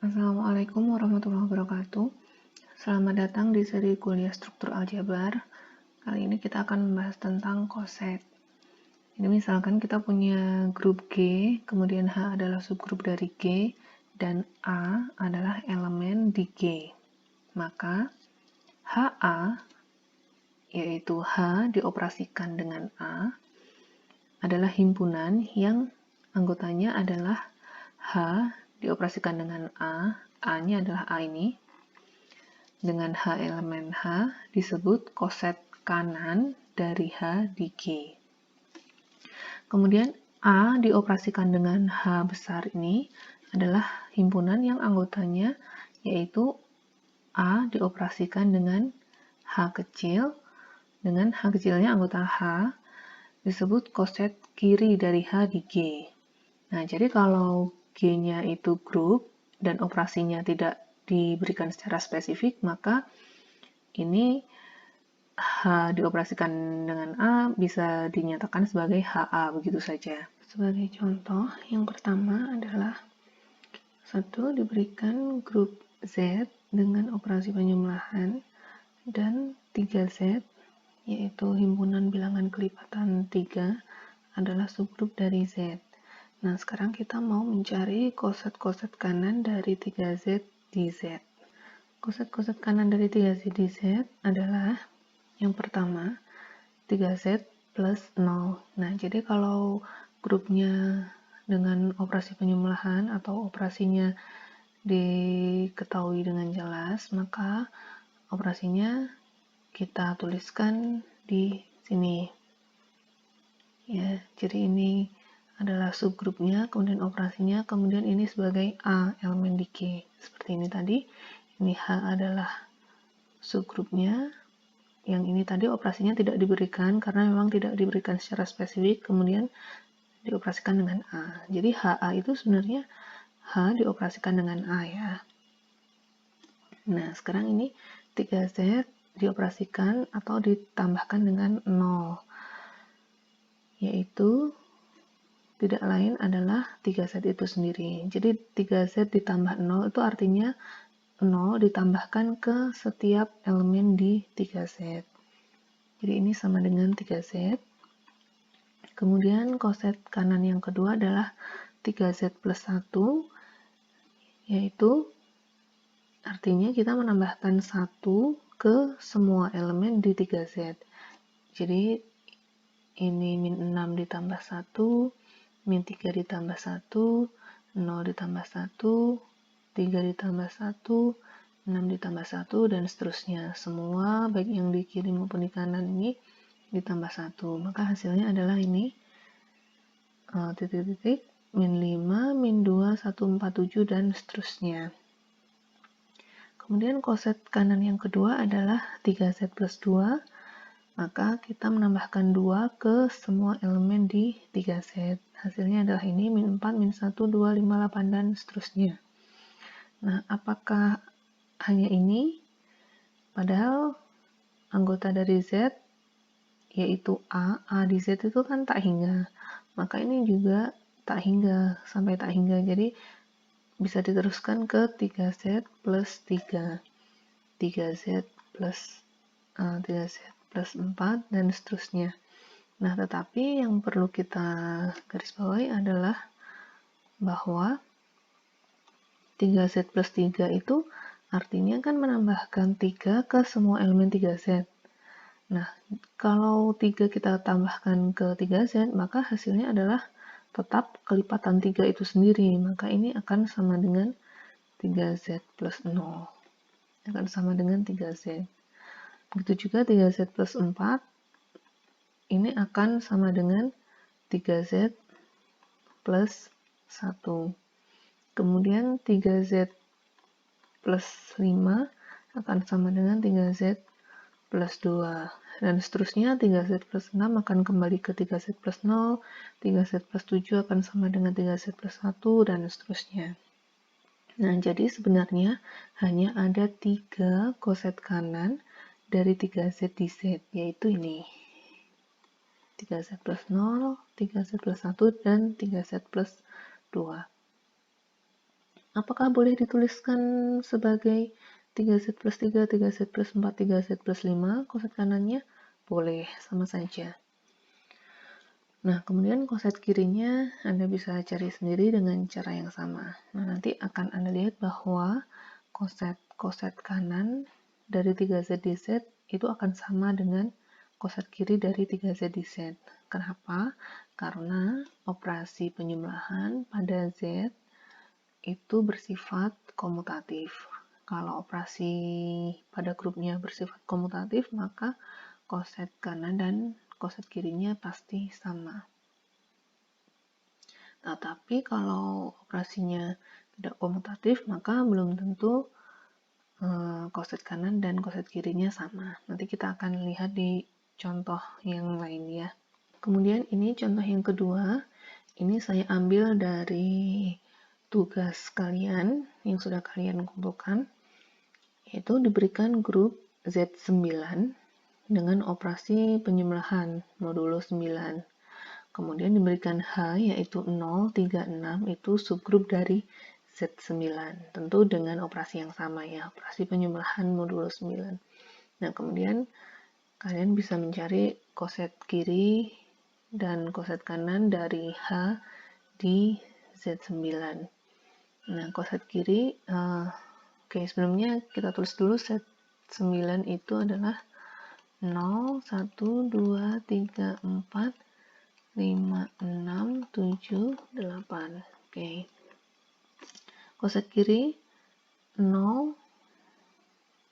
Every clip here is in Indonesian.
Assalamualaikum warahmatullahi wabarakatuh. Selamat datang di seri kuliah struktur aljabar. Kali ini kita akan membahas tentang koset. Ini misalkan kita punya grup G, kemudian H adalah subgrup dari G, dan A adalah elemen di G. Maka HA, yaitu H dioperasikan dengan A, adalah himpunan yang anggotanya adalah H dioperasikan dengan A-nya adalah A ini, dengan H elemen H disebut koset kanan dari H di G. Kemudian A dioperasikan dengan H besar ini adalah himpunan yang anggotanya yaitu A dioperasikan dengan H kecil, dengan H kecilnya anggota H disebut koset kiri dari H di G. Nah, jadi kalau G-nya itu grup dan operasinya tidak diberikan secara spesifik, maka ini H dioperasikan dengan A bisa dinyatakan sebagai HA, begitu saja. Sebagai contoh, yang pertama adalah 1 diberikan grup Z dengan operasi penjumlahan dan 3Z, yaitu himpunan bilangan kelipatan 3, adalah subgrup dari Z. Nah, sekarang kita mau mencari koset-koset kanan dari 3Z di Z. Koset-koset kanan dari 3Z di Z adalah yang pertama 3Z plus 0. Nah, jadi kalau grupnya dengan operasi penjumlahan atau operasinya diketahui dengan jelas, maka operasinya kita tuliskan di sini. Ya, jadi ini adalah subgrupnya, kemudian operasinya, kemudian ini sebagai A, elemen di G. Seperti ini tadi, ini H adalah subgrupnya, yang ini tadi operasinya tidak diberikan karena memang tidak diberikan secara spesifik, kemudian dioperasikan dengan A. Jadi HA itu sebenarnya H dioperasikan dengan A ya. Nah, sekarang ini 3Z dioperasikan atau ditambahkan dengan 0, yaitu tidak lain adalah 3Z itu sendiri. Jadi 3Z ditambah 0 itu artinya 0 ditambahkan ke setiap elemen di 3Z. Jadi ini sama dengan 3Z. Kemudian koset kanan yang kedua adalah 3Z plus 1, yaitu artinya kita menambahkan 1 ke semua elemen di 3Z. Jadi ini min 6 ditambah 1, min 3 ditambah 1, 0 ditambah 1, 3 ditambah 1, 6 ditambah 1, dan seterusnya. Semua, baik yang di kiri maupun di kanan ini, ditambah 1. Maka hasilnya adalah ini, titik-titik, min 5, min 2, 147, dan seterusnya. Kemudian koset kanan yang kedua adalah 3Z plus 2, maka kita menambahkan 2 ke semua elemen di 3Z. Hasilnya adalah ini, min 4, min 1, 2, 5, 8, dan seterusnya. Nah, apakah hanya ini? Padahal anggota dari Z, yaitu A di Z itu kan tak hingga. Maka ini juga tak hingga, sampai tak hingga. Jadi, bisa diteruskan ke 3Z plus 3. 3Z plus 4, dan seterusnya. Nah, tetapi yang perlu kita garis bawahi adalah bahwa 3Z plus 3 itu artinya kan menambahkan 3 ke semua elemen 3Z. Nah, kalau 3 kita tambahkan ke 3Z, maka hasilnya adalah tetap kelipatan 3 itu sendiri. Maka ini akan sama dengan 3Z plus 0. Akan sama dengan 3Z. Begitu juga 3Z plus 4, ini akan sama dengan 3Z plus 1. Kemudian 3Z plus 5 akan sama dengan 3Z plus 2. Dan seterusnya 3Z plus 6 akan kembali ke 3Z plus 0, 3Z plus 7 akan sama dengan 3Z plus 1, dan seterusnya. Nah, jadi sebenarnya hanya ada 3 koset kanan dari 3Z di Z, yaitu ini. 3Z plus 0, 3Z plus 1, dan 3Z plus 2. Apakah boleh dituliskan sebagai 3Z plus 3, 3Z plus 4, 3Z plus 5 koset kanannya? Boleh, sama saja. Nah, kemudian koset kirinya Anda bisa cari sendiri dengan cara yang sama. Nah, nanti akan Anda lihat bahwa koset kanan dari 3Z di Z itu akan sama dengan koset kiri dari 3Z di Z. Kenapa? Karena operasi penjumlahan pada Z itu bersifat komutatif. Kalau operasi pada grupnya bersifat komutatif, maka koset kanan dan koset kirinya pasti sama. Nah, tapi kalau operasinya tidak komutatif, maka belum tentu koset kanan dan koset kirinya sama. Nanti kita akan lihat di contoh yang lain ya. Kemudian ini contoh yang kedua, ini saya ambil dari tugas kalian yang sudah kalian kumpulkan, yaitu diberikan grup Z9 dengan operasi penjumlahan modulo 9. Kemudian diberikan H yaitu 0, 3, 6 itu subgrup dari Z9. Tentu dengan operasi yang sama ya, operasi penjumlahan modulo 9. Nah, kemudian kalian bisa mencari koset kiri dan koset kanan dari H di Z9. Nah, koset kiri, sebelumnya kita tulis dulu Z9 itu adalah 0, 1, 2, 3, 4, 5, 6, 7, 8. Oke. Koset kiri 0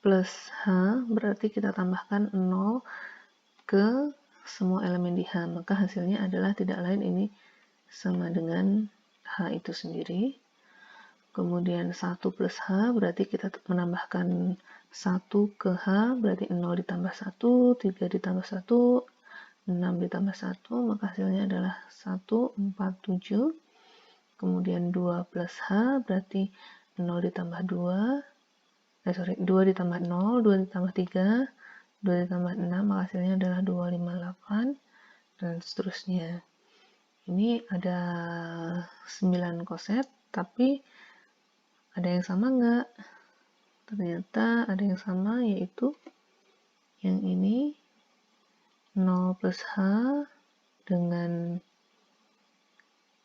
plus H berarti kita tambahkan 0 ke semua elemen di H, maka hasilnya adalah tidak lain ini sama dengan H itu sendiri. Kemudian 1 plus H berarti kita menambahkan 1 ke H, berarti 0 ditambah 1, 3 ditambah 1, 6 ditambah 1, maka hasilnya adalah 1, 4, 7. Kemudian 2 plus H berarti 0 ditambah 2, 2 ditambah 0, 2 ditambah 3, 2 ditambah 6, maka hasilnya adalah 2, 5, 8, dan seterusnya. Ini ada 9 koset, tapi ada yang sama nggak? Ternyata ada yang sama, yaitu yang ini 0 plus H dengan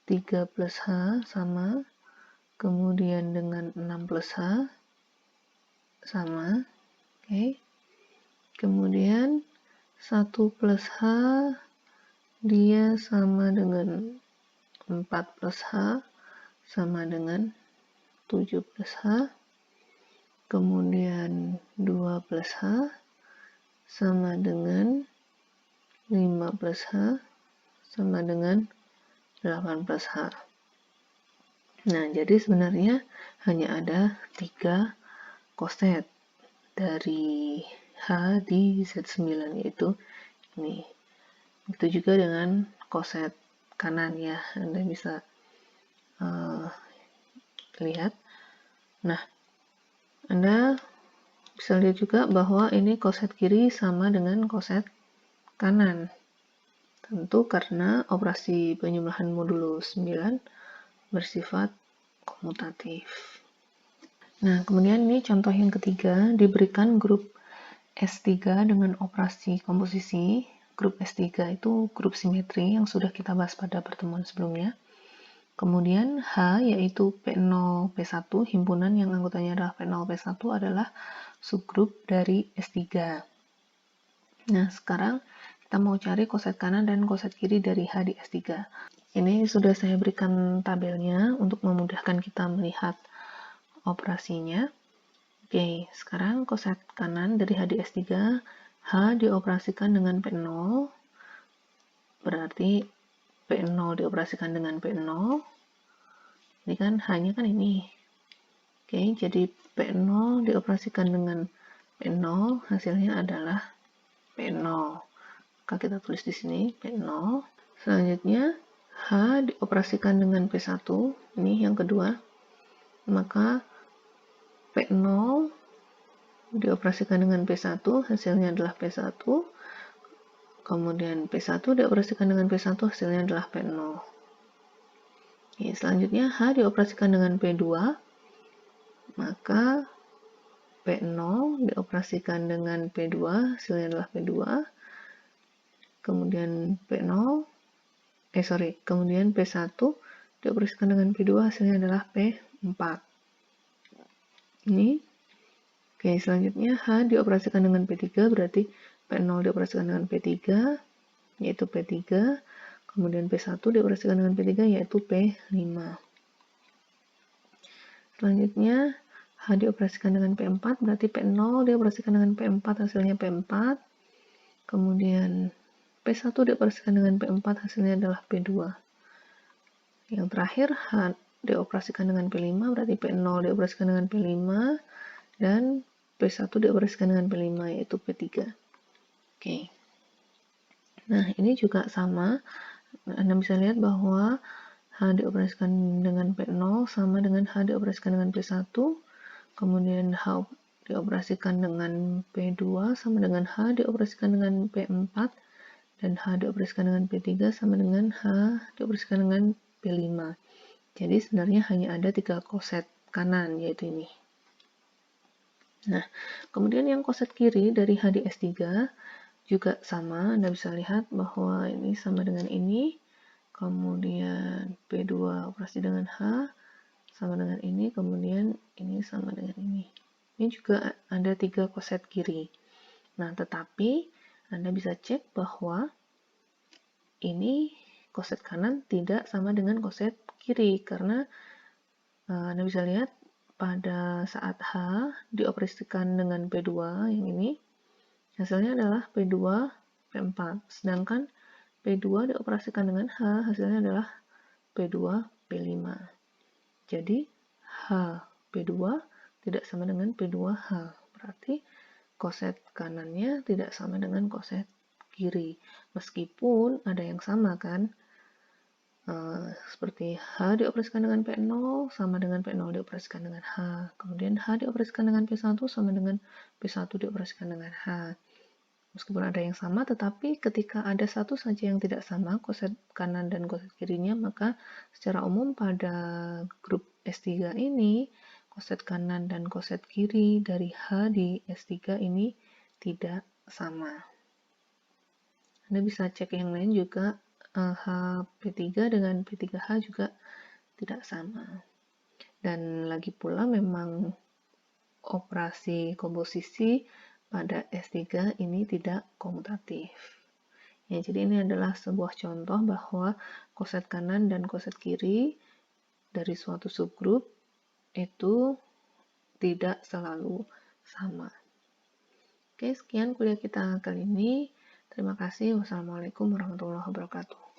3 plus H sama, kemudian dengan 6 plus H sama, oke. Kemudian 1 plus H dia sama dengan 4 plus H sama dengan 7 plus H, kemudian 2 plus H sama dengan 5 plus H sama dengan 8 plus H. Nah, jadi sebenarnya hanya ada 3 koset dari H di Z9, yaitu ini. Begitu juga dengan koset kanan ya, Anda bisa lihat. Nah, Anda bisa lihat juga bahwa ini koset kiri sama dengan koset kanan. Tentu karena operasi penjumlahan modulo 9 bersifat komutatif. Nah, kemudian ini contoh yang ketiga, diberikan grup S3 dengan operasi komposisi. Grup S3 itu grup simetri yang sudah kita bahas pada pertemuan sebelumnya. Kemudian H yaitu P0, P1, himpunan yang anggotanya adalah P0, P1 adalah subgrup dari S3. Nah, sekarang kita mau cari koset kanan dan koset kiri dari H di S3. Ini sudah saya berikan tabelnya untuk memudahkan kita melihat operasinya. Oke, sekarang koset kanan dari H di S3, H dioperasikan dengan P0, berarti P0 dioperasikan dengan P0, ini kan H-nya kan ini. Oke, jadi P0 dioperasikan dengan P0, hasilnya adalah P0. Maka kita tulis di sini P0. Selanjutnya, H dioperasikan dengan P1, ini yang kedua, maka P0 dioperasikan dengan P1, hasilnya adalah P1. Kemudian P1 dioperasikan dengan P1, hasilnya adalah P0. Oke, selanjutnya H dioperasikan dengan P2, maka P0 dioperasikan dengan P2, hasilnya adalah P2, kemudian kemudian P1 dioperasikan dengan P2, hasilnya adalah P4. Ini. Oke, selanjutnya H dioperasikan dengan P3, berarti P0 dioperasikan dengan P3, yaitu P3, kemudian P1 dioperasikan dengan P3, yaitu P5. Selanjutnya, H dioperasikan dengan P4, berarti P0 dioperasikan dengan P4, hasilnya P4, kemudian P1 dioperasikan dengan P4, hasilnya adalah P2. Yang terakhir, H dioperasikan dengan P5, berarti P0 dioperasikan dengan P5, dan P1 dioperasikan dengan P5, yaitu P3. Oke. Nah, ini juga sama. Anda bisa lihat bahwa H dioperasikan dengan P0 sama dengan H dioperasikan dengan P1, kemudian H dioperasikan dengan P2 sama dengan H dioperasikan dengan P4, dan H dioperasikan dengan P3 sama dengan H dioperasikan dengan P5. Jadi sebenarnya hanya ada 3 koset kanan, yaitu ini. Nah, kemudian yang koset kiri dari H di S3 juga sama. Anda bisa lihat bahwa ini sama dengan ini, kemudian P2 operasi dengan H sama dengan ini, kemudian ini sama dengan ini. Ini juga ada 3 koset kiri. Nah, tetapi Anda bisa cek bahwa ini koset kanan tidak sama dengan koset kiri, karena Anda bisa lihat pada saat H dioperasikan dengan P2 yang ini, hasilnya adalah P2 P4, sedangkan P2 dioperasikan dengan H, hasilnya adalah P2 P5. Jadi H P2 tidak sama dengan P2H, berarti koset kanannya tidak sama dengan koset kiri, meskipun ada yang sama kan. Seperti H dioperasikan dengan P0 sama dengan P0 dioperasikan dengan H, kemudian H dioperasikan dengan P1 sama dengan P1 dioperasikan dengan H. Meskipun ada yang sama, tetapi ketika ada satu saja yang tidak sama, koset kanan dan koset kirinya, maka secara umum pada grup S3 ini, koset kanan dan koset kiri dari H di S3 ini tidak sama. Anda bisa cek yang lain juga, H P3 dengan P3H juga tidak sama. Dan lagi pula memang operasi komposisi pada S3 ini tidak komutatif. Ya, jadi ini adalah sebuah contoh bahwa koset kanan dan koset kiri dari suatu subgrup itu tidak selalu sama. Oke, sekian kuliah kita kali ini. Terima kasih. Wassalamualaikum warahmatullahi wabarakatuh.